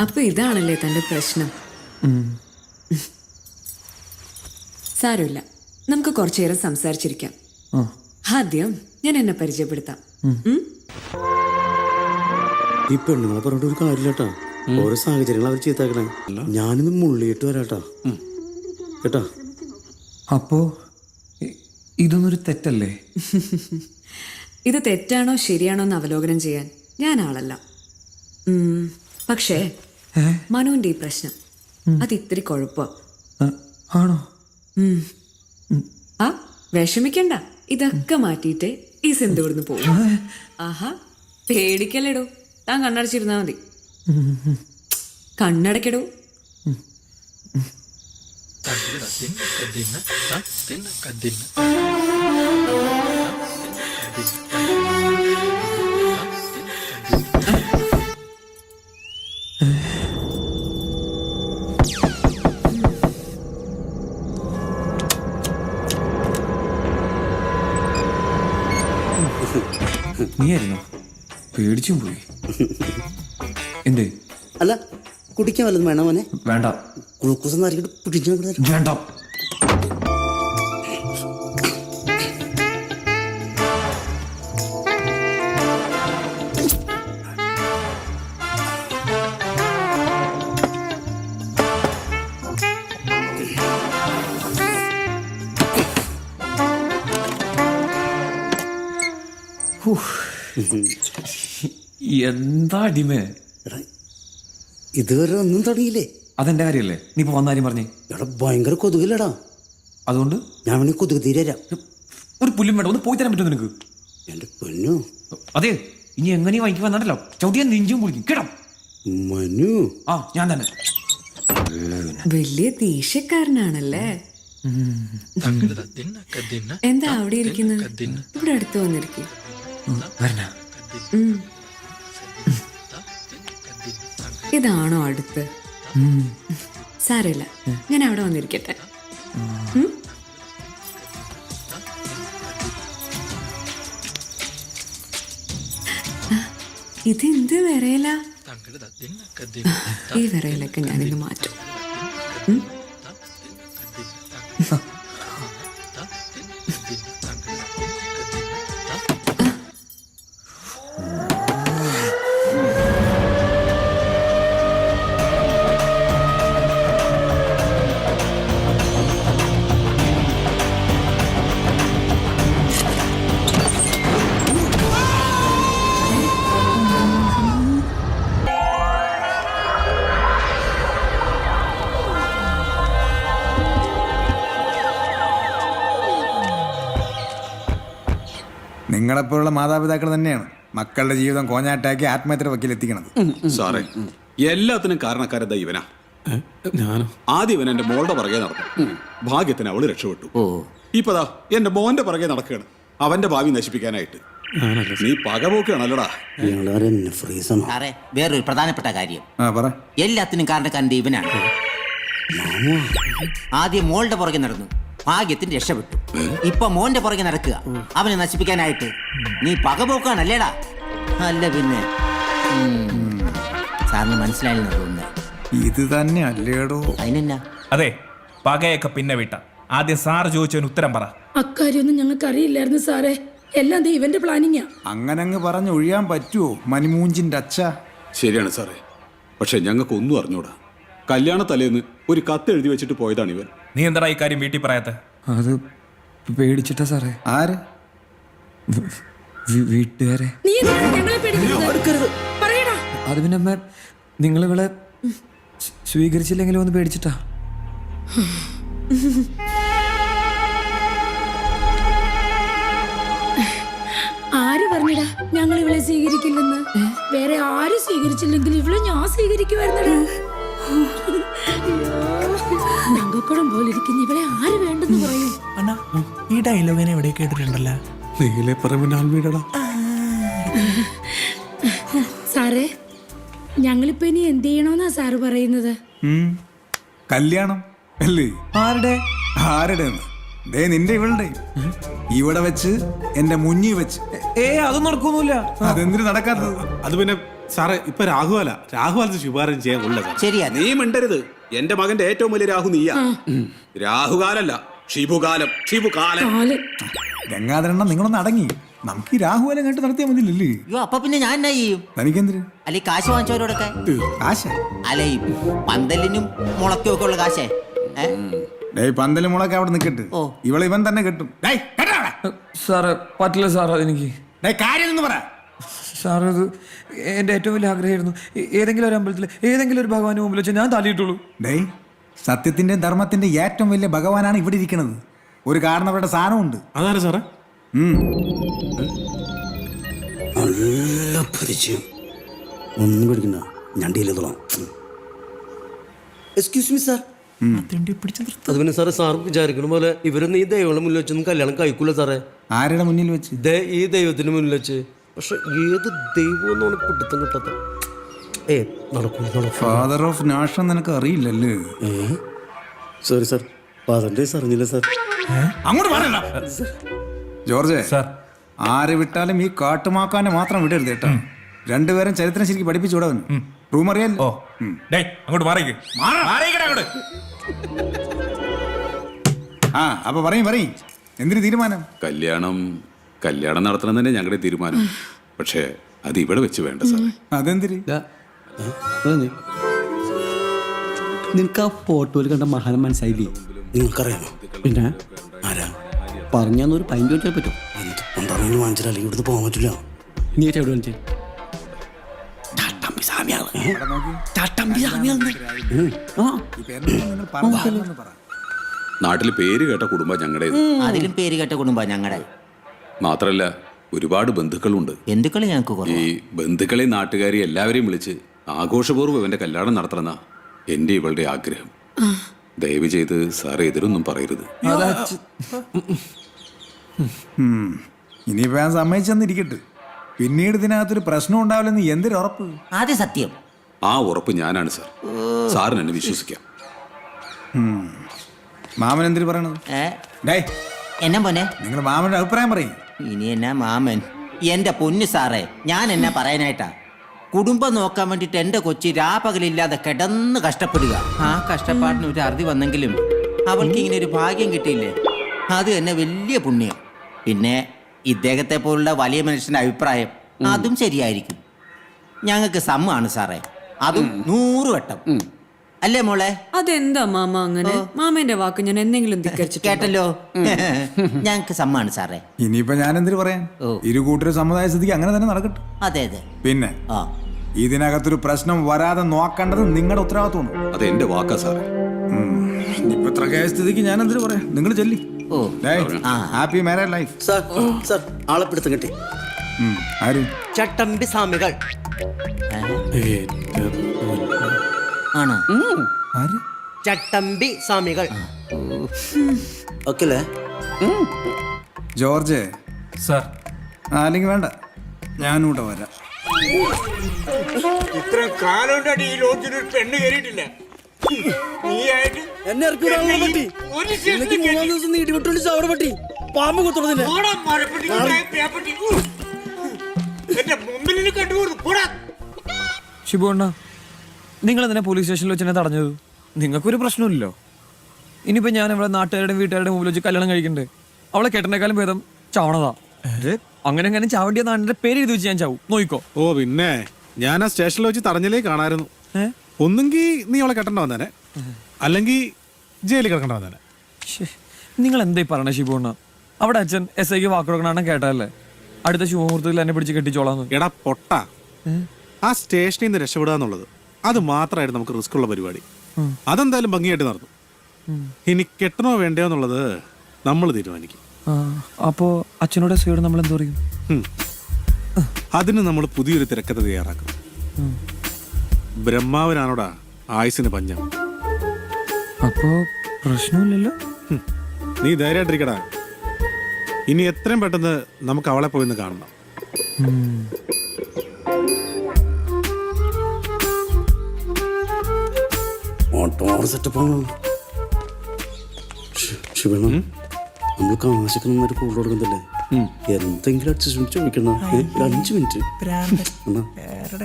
അപ്പൊ ഇതാണല്ലേ തന്റെ പ്രശ്നം. സാരമില്ല, നമുക്ക് കുറച്ചു നേരം സംസാരിച്ചിരിക്കാം. ആദ്യം ഞാൻ എന്നെ പരിചയപ്പെടുത്താം. ഈ പെണ്ണുങ്ങളെ പറഞ്ഞിട്ട് ഒരു കാര്യമില്ലട്ടാ. ഓരോ സാഹചര്യങ്ങൾ അവർ ചീത്താക്കണേ. ഞാനിന്ന് മുള്ളിയിട്ട് വരാട്ടാ കേട്ടാ. അപ്പോ ഇതൊന്നൊരു തെറ്റല്ലേ? ഇത് തെറ്റാണോ ശരിയാണോ എന്ന് അവലോകനം ചെയ്യാൻ ഞാൻ ആളല്ല. പക്ഷേ മനുവിന്റെ ഈ പ്രശ്നം അത് ഇത്തിരി കുഴപ്പ ആണോ? ആ വിഷമിക്കണ്ട, ഇതൊക്കെ മാറ്റിയിട്ട് ഈ സിന്ധു ഇവിടുന്ന് പോകും. ആഹാ, പേടിക്കല്ലേടോ, താൻ കണ്ണടച്ചിരുന്നാ മതി. കണ്ണടക്കടോ. നീയായിരുന്നോ? പേടിച്ചും പോയി. എന്തേ? അല്ല, കുടിക്കാൻ വല്ലതും വേണോ മോനെ? വേണ്ട. ഗ്ലൂക്കോസ് പിടിച്ചു വേണ്ട. എന്താ അടിമേ? ഇതുവരെ ഒന്നും തുടങ്ങിയില്ലേ? അതെന്റെ കാര്യല്ലേ? നീ ഇപ്പൊ വന്ന കാര്യം പറഞ്ഞേ. എടാ ഭയങ്കര കൊതുകില്ലടാ. അതുകൊണ്ട് ഞാൻ വേണേ കൊതുക് തീരാം. ഒരു പുല്ലും വേണ്ട, ഒന്ന് പോയി തരാൻ പറ്റുമോ നിനക്ക്? എന്റെ പൊന്നു. അതെ, ഇനി എങ്ങനെയും വാങ്ങിക്ക് വന്നാണല്ലോ ചവിട്ടിയാൻ നെഞ്ചും പൊളിക്കും കേട്ടോ. മനു. ആ, ഞാൻ തന്നെ. വലിയ ദേഷ്യക്കാരനാണല്ലേ. എന്താ അവിടെ ഇരിക്കുന്നത്? ഇവിടെ അടുത്ത് വന്നിരിക്കും. ഇതാണോ അടുത്ത്? സാരമില്ല, ഞാൻ അവിടെ വന്നിരിക്കട്ടെ. ഇതെന്ത് വിറയല? ഈ വിറയലൊക്കെ ഞാനിന്ന് മാറ്റും. നിങ്ങളെപ്പോലുള്ള മാതാപിതാക്കൾ തന്നെയാണ് മക്കളുടെ ജീവിതം കോഞ്ഞാട്ടാക്കി ആത്മഹത്യയുടെ വക്കീലെത്തിക്കണത്. സാറേ, എല്ലാത്തിനും കാരണക്കാരത ഇവനാ. ആദ്യം ഇവൻ എന്റെ മോളുടെ പുറകെ നടന്നു. ഭാഗ്യത്തിന് അവള് രക്ഷപ്പെട്ടു. ഇപ്പതാ എന്റെ മോന്റെ പുറകെ നടക്കുകയാണ്, അവന്റെ ഭാവി നശിപ്പിക്കാനായിട്ട്. നീ പകപോക്കാണല്ലോടാ. വേറൊരു പ്രധാനപ്പെട്ട കാര്യം, എല്ലാത്തിനും കാരണക്കാരൻ ഇവനാണ്. ആദ്യം മോളുടെ പുറകെ നടന്നു, ഭാഗ്യത്തിന് രക്ഷപ്പെട്ടു. ഇപ്പൊ മോന്റെ പുറകെ നടക്കുക, അവനെ നശിപ്പിക്കാനായിട്ട്. നീ പകപോക്കാണല്ലേടാ? അല്ല പിന്നെ. സാറിന് മനസ്സിലായില്ലെന്ന് തോന്നുന്നത്. ഇത് തന്നെ അല്ലേടോ? അതിനെന്നാ? അതെ, പകയൊക്കെ പിന്നെ വിട്ട. ആദ്യം സാറ് ചോദിച്ചതിന് ഉത്തരം പറ. അക്കാര്യൊന്നും ഞങ്ങൾക്ക് അറിയില്ലായിരുന്നു സാറേ, എല്ലാം ദൈവന്റെ പ്ലാനിങ്ങാ. അങ്ങനങ്ങ് പറഞ്ഞ് ഒഴിയാൻ പറ്റുമോ മണിമൂഞ്ചിന്റെ അച്ഛ? ശരിയാണ് സാറേ, പക്ഷെ ഞങ്ങൾക്ക് ഒന്നും അറിഞ്ഞൂടാ. കല്യാണ തലേന്ന് ഒരു കത്ത് എഴുതി വെച്ചിട്ട് പോയതാണ് ഇവൻ. നീ എന്താ ഈ കാര്യം വീട്ടിൽ പറയാത്ത? അത് പേടിച്ചിട്ടാ സാറേ. ആര്? വീട്ടുകാരെ. നീ ഞങ്ങളെ പേടിക്കുന്നത്? പറയടാ. അത് പിന്നെ അമ്മ നിങ്ങൾ ഇവളെ സ്വീകരിച്ചില്ലെങ്കിലും ഒന്ന് പേടിച്ചിട്ടാ. ആര് പറഞ്ഞടാ ഞങ്ങൾ ഇവളെ സ്വീകരിക്കില്ലെന്ന്? വേറെ ആരും സ്വീകരിച്ചില്ലെങ്കിൽ ഇവളെ ഞാൻ സ്വീകരിക്കുമായിരുന്നടാ. തങ്കക്കുടം പോലെ ഇരിക്കുന്ന ഇവളെ ആര് വേണ്ടെന്ന് പറയും? അണ്ണാ ഈ ഡയലോഗിനെ എവിടെ കേട്ടിട്ടുണ്ടല്ലോ? നീലെ പറമ്പിന്റെ ആൽമീടടാ. സാറേ, ഞങ്ങളിപ്പോ ഇനി എന്ത് ചെയ്യണോന്നാ സാറ് പറയുന്നത്? കല്യാണം അല്ലേ? ആരുടെ? ആരുടെ? ദേ നിന്റെ ഇവളുടെ ഇവിടെ വെച്ച് എന്റെ മുന്നിൽ വെച്ച്. അതൊന്നും നടക്കൊന്നുമില്ല. അതെന്തിനു നടക്കാത്തത്? അത് പിന്നെ സാറേ ഇപ്പൊ രാഹുകാലത്ത് ശുഭാരം ചെയ്യാൻ ഉള്ളത്. ശരിയാ. നീ മിണ്ടരുത്. എന്റെ മകന്റെ ഏറ്റവും വലിയ രാഹു നീയാ. രാഹുകാലല്ല, ഷിബുകാലം. കാല്. ഗംഗാധരണ്ണ നിങ്ങളൊന്ന് അടങ്ങി. നമുക്ക് ഈ രാഹുകാലം കേട്ട് നടത്തിയാൽ മതിയില്ലല്ലേ? അയ്യോ, അപ്പൊ പിന്നെ ഞാൻ എന്നാ ചെയ്യും? തനിക്കെന്തിന് അല്ലെ കാശ് വാങ്ങിച്ചവരോടൊക്കെ? ആശ? അല്ല ഈ പന്തലിനും മുളയ്ക്കും ഒക്കെ ഉള്ള കാശേ. പന്തല് മുളക്ക് അവിടെ നിൽക്കട്ട്. ഓ. ഇവൻ തന്നെ കെട്ടും. സാറ് പറ്റില്ല സാർ, അതെനിക്ക്. കാര്യം പറ. സാർ, അത് എൻ്റെ ഏറ്റവും വലിയ ആഗ്രഹമായിരുന്നു. ഏതെങ്കിലും ഒരു അമ്പലത്തിൽ ഏതെങ്കിലും ഒരു ഭഗവാന്റെ മുമ്പിൽ വെച്ച് ഞാൻ തല്ലിയിട്ടുള്ളൂ. സത്യത്തിന്റെ ധർമ്മത്തിന്റെ ഏറ്റവും വലിയ ഭഗവാനാണ് ഇവിടെ ഇരിക്കുന്നത്. ഒരു കാരണവരുടെ സാധനമുണ്ട്. അതാണ് സാറേ. നല്ല പരിചയം. ഒന്നും പേടിക്കണ്ട, ഞാൻ ഡീൽ ചെയ്തോളാം. Excuse me sir. അത് പിന്നെ സാറേ, സാർ വിചാരിക്കുന്ന പോലെ ഇവരൊന്നും ഈ ദൈവങ്ങളുടെ മുന്നിൽ വെച്ചൊന്നും കല്യാണം കഴിക്കൂല സാറേ. ആരുടെ മുന്നിൽ വെച്ച്? ഈ ദൈവത്തിന് മുന്നിൽ വെച്ച്. പക്ഷെ ഏത് ദൈവം എന്നാണ് പിടുത്തം കിട്ടാത്ത. നടക്കും. ഫാദർ ഓഫ് നാഷൻ നിനക്ക് അറിയില്ലല്ലേ? സോറി സാർ, പതിൻ്റെ അറിഞ്ഞില്ല സാർ. അങ്ങോട്ട് പറയണ്ട ജോർജ്. ആരെ വിട്ടാലും ഈ കാട്ടുമാക്കാനെ മാത്രം വിടരുത് കേട്ടോ. രണ്ടുപേരും ചരിത്രം ശരിക്കും പഠിപ്പിച്ചു വിടാൻ. റൂം അറിയാലോ? അങ്ങോട്ട് മാറിക്ക്. അങ്ങോട്ട്. അപ്പൊ പറയും എന്തിനു തീരുമാനം? കല്യാണം നടത്തണം തന്നെ ഞങ്ങളുടെ തീരുമാനം. പക്ഷേ അത് ഇവിടെ വെച്ച് വേണ്ട സാറേ. അതെന്തിരി? നിനക്ക് ആ ഫോട്ടോയിൽ കണ്ട മഹാനം മനസ്സിലായില്ലേ? നിങ്ങൾക്കറിയാമോ? പിന്നെ ആരാ പറഞ്ഞൊരു പൈൻ ചോദിച്ചാൽ പറ്റും. എന്താണെങ്കിലും വാങ്ങിച്ചാൽ അല്ലെങ്കിൽ ഇവിടുന്ന് പോകാൻ പറ്റില്ല. നീ എവിടെ കാണിച്ചേ? നാട്ടിൽ പേര് കേട്ട കുടുംബം ഞങ്ങളുടെ. അതിലും പേര് കേട്ട കുടുംബ ഞങ്ങളുടെ. മാത്രല്ല ഒരുപാട് ബന്ധുക്കളുണ്ട്. ബന്ധുക്കള് ഞങ്ങൾക്ക് ഈ ബന്ധുക്കളെയും നാട്ടുകാരെയും എല്ലാവരെയും വിളിച്ച് ആഘോഷപൂർവ്വം ഇവന്റെ കല്യാണം നടത്തണമെന്നാ എന്റെ ഇവളുടെ ആഗ്രഹം. ദയവ് ചെയ്ത് സാർ എതിരൊന്നും പറയരുത്. ഇനിയിപ്പോ ഞാൻ സമ്മതിച്ചെന്നിരിക്കട്ടെ. പിന്നീട് ഇതിനകത്തൊരു പ്രശ്നം ഉണ്ടാവില്ലെന്ന് എന്തൊരുറപ്പ്? ആദ്യ സത്യം. ആ ഉറപ്പ് ഞാനാണ് സാർ. സാറിന് എന്നെ വിശ്വസിക്കാം. മാമൻ എന്തിനു പറയണത്? എന്നാ പോനെ? നിങ്ങൾ മാമന്റെ അഭിപ്രായം പറയും. ഇനി എന്നാ മാമൻ? എന്റെ പൊന്നു സാറേ, ഞാൻ എന്നാ പറയാനായിട്ടാ? കുടുംബം നോക്കാൻ വേണ്ടിട്ട് എന്റെ കൊച്ചി രാപ്പകലില്ലാതെ കിടന്ന് കഷ്ടപ്പെടുക. ആ കഷ്ടപ്പാടിന് ഒരു അറുതി വന്നെങ്കിലും അവൾക്ക് ഇങ്ങനെ ഒരു ഭാഗ്യം കിട്ടിയില്ലേ, അത് തന്നെ വലിയ പുണ്യം. പിന്നെ ഇദ്ദേഹത്തെ പോലുള്ള വലിയ മനുഷ്യന്റെ അഭിപ്രായം അതും ശരിയായിരിക്കും. ഞങ്ങൾക്ക് സമ്മതാണ് സാറേ, അതും 100 വട്ടം. അല്ലേ മോളെ? അതെന്താ മാമ അങ്ങനെ? മാമന്റെ വാക്ക് ഞാൻ എന്തെങ്കിലും കേട്ടല്ലോ. ഞങ്ങൾക്ക് സമ്മതാണ് സാറേ. ഇനിയിപ്പോ ഞാൻ എന്തിനു പറയാൻ? ഇരു കൂട്ടരും സമ്മതായ സ്ഥിതിക്ക് അങ്ങനെ തന്നെ നടക്കട്ടെ. അതെ അതെ. പിന്നെ ഇതിനകത്തൊരു പ്രശ്നം വരാതെ നോക്കേണ്ടത് നിങ്ങളുടെ ഉത്തരവാദിത്വമാണ്. അത് എന്റെ വാക്കാ സാറേ. ഇപ്പൊ ഇത്ര കേസ് സ്ഥിതിക്ക് ഞാൻ എന്തിനു പറയാം? നിങ്ങൾ ചെല്ലി. Happy married life. സാർ ആളെ പിടുത്തം കിട്ടി. ആര്? ചട്ടമ്പി സ്വാമികൾ. ആണോ? ആര്? ചട്ടമ്പി സ്വാമികൾ. ഓക്കെ അല്ലേ ജോർജ്? സാർ അല്ലെങ്കിൽ വേണ്ട, ഞാനും കൂടെ വരാം. ഇത്ര കാലം ഈ ലോകത്തിന് പെണ്ണ് കയറിയിട്ടില്ല. എന്നെ ഇറക്കി ദിവസം നീട്ടിവിട്ടു അവിടെ പറ്റി പാമ്പ് കുത്തുന്നതിന് ഷിബു അണ്ണാ, നിങ്ങൾ എന്തിനാ പോലീസ് സ്റ്റേഷനിൽ വെച്ച് എന്നെ തടഞ്ഞത്? നിങ്ങൾക്കൊരു പ്രശ്നമില്ലല്ലോ. ഇനിയിപ്പോ ഞാൻ ഇവിടെ നാട്ടുകാരുടെയും വീട്ടുകാരുടെ മുമ്പിൽ വെച്ച് കല്യാണം കഴിക്കണ്ടേ? അവളെ കെട്ടണേക്കാളും ഭേദം ചാവണതാ. അങ്ങനെ ചാവണ്ടിയ നാടിന്റെ പേര് എഴുതി വെച്ച് ഞാൻ ചാവും. നോയിക്കോ. ഓ പിന്നെ ഞാൻ ആ സ്റ്റേഷനിൽ വെച്ച് തടഞ്ഞിലേ കാണായിരുന്നു. ഒന്നെങ്കിൽ നീ അവളെ കെട്ടണ്ട വന്നേനെ, അല്ലെങ്കിൽ ജയിലിൽ കിടക്കണ്ട വന്നേനെ. നിങ്ങൾ എന്തായി പറഞ്ഞ ഷിബു അണ്ണാ? അവിടെ അച്ഛൻ SIക്ക് വാക്ക് കൊടുക്കണ കേട്ടല്ലേ അടുത്ത ശുഭമുഹൂർത്തത്തിൽ എന്നെ പിടിച്ച് കെട്ടിച്ചോളാന്ന്. എടാ പൊട്ട, ആ സ്റ്റേഷനിൽ നിന്ന് രക്ഷപ്പെടുക എന്നുള്ളത് അത് മാത്രമായിരുന്നു നമുക്ക് റിസ്ക് ഉള്ള പരിപാടി. അതെന്തായാലും ഭംഗിയായിട്ട് നടന്നു. ഇനി കെട്ടണോ വേണ്ടയോ എന്നുള്ളത് നമ്മൾ തീരുമാനിക്കും. അപ്പോ അച്ഛനോട് സുയോട് നമ്മൾ എന്ത് പറയും? അതിന് നമ്മൾ പുതിയൊരു തിരക്കഥ തയ്യാറാക്കും. ബ്രഹ്മാവനാണോടാ ആയുസിന് പഞ്ഞം. അപ്പോ പ്രശ്നമില്ലല്ലോ. നീ ധൈര്യമായിട്ടിരിക്കടാ. ഇനി എത്രയും പെട്ടെന്ന് നമുക്ക് അവളെ പോയി ഒന്ന് കാണണം. സെറ്റപ്പാണ് ശിവണം. നമ്മൾ കാശൊക്കെ നന്നായിട്ട് കൂടുതൽ കൊടുക്കുന്നില്ലേ? എന്തെങ്കിലും അഡ്ജസ്റ്റ്മെന്റ് ചോദിക്കണം. 5 മിനിറ്റ്,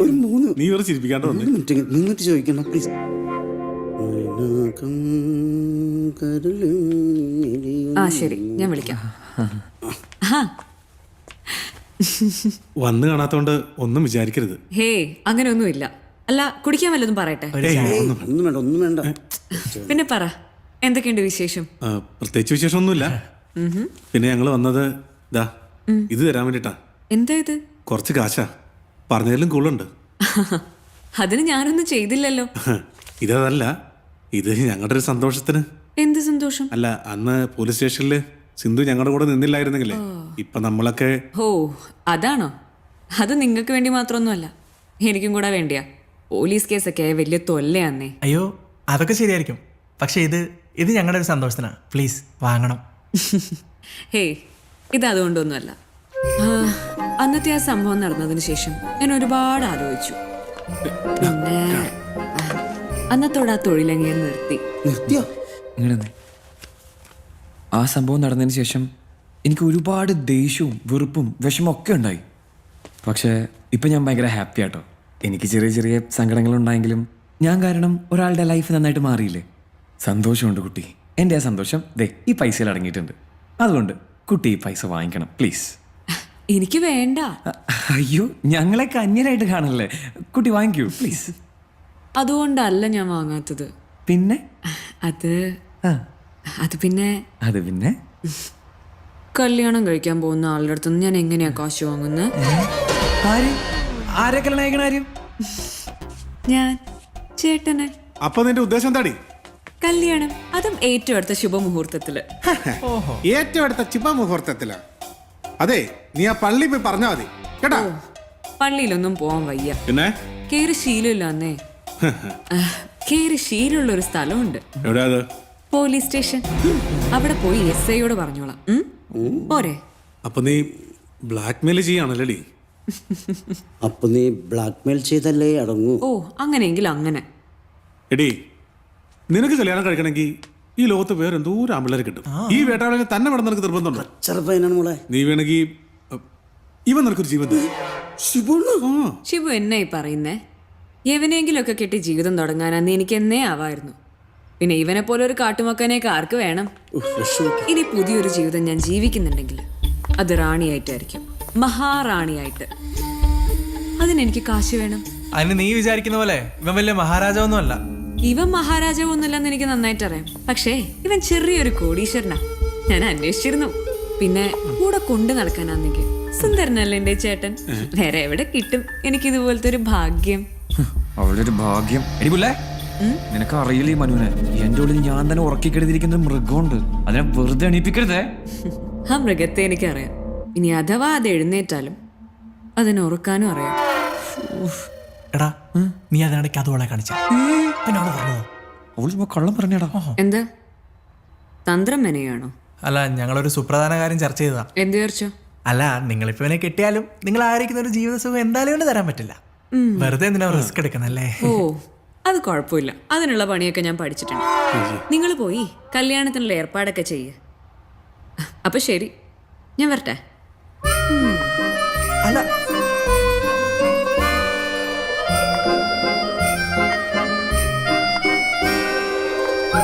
ഒരു 3 നീ ഒരു ചിരിപ്പിക്കാണ്ട് വന്നു. മിനിറ്റ് നിന്നിട്ട് ചോദിക്കണം പ്ലീസ്. ആ ശരി, ഞാൻ വിളിക്കാം. വന്ന് കാണാത്തോണ്ട് ഒന്നും വിചാരിക്കരുത്. ഹേ, അങ്ങനെയൊന്നുമില്ല. അല്ല, കുടിക്കാൻ വല്ലതും പറയട്ടെ? ഒന്നും വേണ്ട, ഒന്നും വേണ്ട. പിന്നെ പറ, എന്തൊക്കെയുണ്ട് വിശേഷം? പ്രത്യേകിച്ച് വിശേഷമൊന്നുമില്ല. പിന്നെ ഞങ്ങൾ വന്നത് ഇതാ ഇത് തരാൻ വേണ്ടിട്ടാ. എന്താ ഇത്? കുറച്ച് കാശാ. പറഞ്ഞതിലും കൂടുതലുണ്ട്. അതിന് ഞാനൊന്നും ചെയ്തില്ലല്ലോ. ഇതല്ല, ഇത് ഞങ്ങളുടെ ഒരു സന്തോഷത്തിന്. എന്ത് സന്തോഷം? അല്ല, അന്ന് പോലീസ് സ്റ്റേഷനില് സിന്ധു ഞങ്ങളുടെ കൂടെ നിന്നില്ലായിരുന്നെങ്കിലേ ഇപ്പൊ നമ്മളൊക്കെ. ഓ, അതാണോ? അത് നിങ്ങൾക്ക് വേണ്ടി മാത്രമൊന്നുമല്ല, എനിക്കും കൂടെ വേണ്ടിയാ. പോലീസ് കേസൊക്കെ വലിയ തൊല്ലയാന്നേ. അയ്യോ, അതൊക്കെ ശരിയായിരിക്കും. പക്ഷെ ഇത് ഞങ്ങളുടെ ഒരു സന്തോഷത്തിനാ. പ്ലീസ് വാങ്ങണം. ഹേ, ഇത് അതുകൊണ്ടൊന്നുമല്ല. അന്നത്തെ ആ സംഭവം നടന്നതിന് ശേഷം ഞാൻ ഒരുപാട് ആലോചിച്ചു. പിന്നെ അന്നത്തോടെ ആ തൊഴിലങ്ങിയെ നിർത്തിയോ? ഇങ്ങനെ ആ സംഭവം നടന്നതിന് ശേഷം എനിക്ക് ഒരുപാട് ദേഷ്യവും വെറുപ്പും വിഷമം ഒക്കെ ഉണ്ടായി. പക്ഷേ ഇപ്പം ഞാൻ ഭയങ്കര ഹാപ്പി ആട്ടോ. എനിക്ക് ചെറിയ ചെറിയ സങ്കടങ്ങളുണ്ടായെങ്കിലും ഞാൻ കാരണം ഒരാളുടെ ലൈഫ് നന്നായിട്ട് മാറിയില്ലേ. സന്തോഷമുണ്ട് കുട്ടി. എൻ്റെ ആ സന്തോഷം ദേ ഈ പൈസയിൽ അടങ്ങിയിട്ടുണ്ട്. അതുകൊണ്ട് കുട്ടി ഈ പൈസ വാങ്ങിക്കണം പ്ലീസ്. എനിക്ക് വേണ്ട. അയ്യോ, ഞങ്ങളെ അന്യരായിട്ട് കാണല്ലേ. കുട്ടി വാങ്ങിക്കൂ പ്ലീസ്. അതുകൊണ്ടല്ല ഞാൻ വാങ്ങാത്തത്. പിന്നെ അത് പിന്നെ കല്യാണം കഴിക്കാൻ പോകുന്ന ആളുടെ അടുത്തുനിന്ന് ഞാൻ എങ്ങനെയാ കാശ് വാങ്ങുന്നത്? ആരെ കല്യാണം കഴിക്കണ കാര്യം? ഞാൻ ചേട്ടനെ. അപ്പൊ നിന്റെ ഉദ്ദേശം എന്താടി? കല്യാണം, അതും ഏറ്റവും അടുത്ത ശുഭമുഹൂർത്തത്തില്. ഏറ്റവും അടുത്ത ശുഭമുഹൂർത്തത്തില. അതെ, നീ ആ പള്ളി പോയി പറഞ്ഞാ മതി കേട്ടാ. പള്ളിയിലൊന്നും പോവാൻ വയ്യ. പിന്നെ കേറി ശീലമില്ല അന്നേ. കേറി ശീലമുള്ള ഒരു സ്ഥലമുണ്ട്. എവിടെയാ അത്? Police station. അവിടെ പോയി SIയോട് പറഞ്ഞോളാം. പോരെ? അപ്പൊ നീ ബ്ലാക്ക് മെയിൽ ചെയ്യാണല്ലേടി? അപ്പൊ നീ ബ്ലാക്ക് മെയിൽ ചെയ്തല്ലേ അടങ്ങൂ. ഓ, അങ്ങനെയെങ്കിൽ അങ്ങനെ. എടി, നിനക്ക് കല്യാണം കഴിക്കണമെങ്കിൽ ഈ ലോകത്ത് വേറെ എന്തോ ഒരു ആമ്പിള്ളേരെ കിട്ടും. ഈ വേട്ടാളെ തന്നെ വേണം നിനക്ക് നിർബന്ധമുണ്ടോ? ചെറുപ്പനാണ് മോളെ. നീ വേണമെങ്കിൽ ഇവൻ നിനക്കൊരു ജീവൻ തരും. ശിവു എന്നെ പറയുന്നേ? എവനെങ്കിലൊക്കെ കെട്ടി ജീവിതം തുടങ്ങാനാന്ന് എനിക്ക് എന്നേ ആവായിരുന്നു. പിന്നെ ഇവനെ പോലെ ഒരു കാട്ടുമക്കനെയൊക്കെ ആർക്ക് വേണം? ഇനി പുതിയൊരു ജീവിതം ഞാൻ ജീവിക്കുന്നുണ്ടെങ്കിൽ അത് റാണിയായിട്ടായിരിക്കും, മഹാറാണിയായിട്ട്. അതിനെനിക്ക് കാശ് വേണം. അതിന് നീ വിചാരിക്കുന്ന പോലെ ഇവൻ വലിയ മഹാരാജാവൊന്നും അല്ല. ഇവൻ മഹാരാജാവൊന്നുമല്ലെന്ന് എനിക്ക് നന്നായിട്ട് അറിയാം. പക്ഷേ ഇവൻ ചെറിയൊരു കോടീശ്വരനാ. ഞാൻ അന്വേഷിച്ചിരുന്നു. പിന്നെ കൂടെ കൊണ്ടു നടക്കാനാണെങ്കിൽ സുന്ദരനല്ലേ എന്റെ ചേട്ടൻ. വേറെ എവിടെ കിട്ടും എനിക്ക് ഇതുപോലത്തെ ഒരു ഭാഗ്യം? അവളുടെ ഒരു ഭാഗ്യം. എടിപുല്ലേ, നിനക്ക് അറിയില്ല ഈ മനുവിനെ. എന്റെ ഉള്ളിൽ ഞാൻ തന്നെ ഉറക്കിക്കെടുത്തിരിക്കുന്ന ഒരു മൃഗമുണ്ട്. അതിനെ വെറുതെ എണീപ്പിക്കരുതേ. ആ മൃഗത്തെ എനിക്കറിയാം. ഇനി അഥവാ അത് എഴുന്നേറ്റാലും അതിനെ ഉറക്കാനും അറിയാം. എടാ, നീ അതിനിടയ്ക്ക് അതോളെ കാണിച്ച പിന്നെ അവള് പറഞ്ഞോ? അവള് കള്ളം പറഞ്ഞടാ. എന്താ തന്ത്രം മെനയാണോ? അല്ല, ഞങ്ങളൊരു സുപ്രധാന കാര്യം ചർച്ച ചെയ്തതാ. എന്ത് ചർച്ച? അല്ല, നിങ്ങളിപ്പോ ഇവനെ കെട്ടിയാലും നിങ്ങൾ ആയിരിക്കുന്ന ഒരു ജീവിത സുഖം എന്തായാലും കൊണ്ട് തരാൻ പറ്റില്ല. വെറുതെ എന്തിനാ റിസ്ക് എടുക്കണല്ലേ? ഓ, അത് കുഴപ്പമില്ല. അതിനുള്ള പണിയൊക്കെ ഞാൻ പഠിച്ചിട്ടുണ്ട്. നിങ്ങൾ പോയി കല്യാണത്തിനുള്ള ഏർപ്പാടൊക്കെ ചെയ്യ്. അപ്പൊ ശരി, ഞാൻ വരട്ടെ. അല്ല,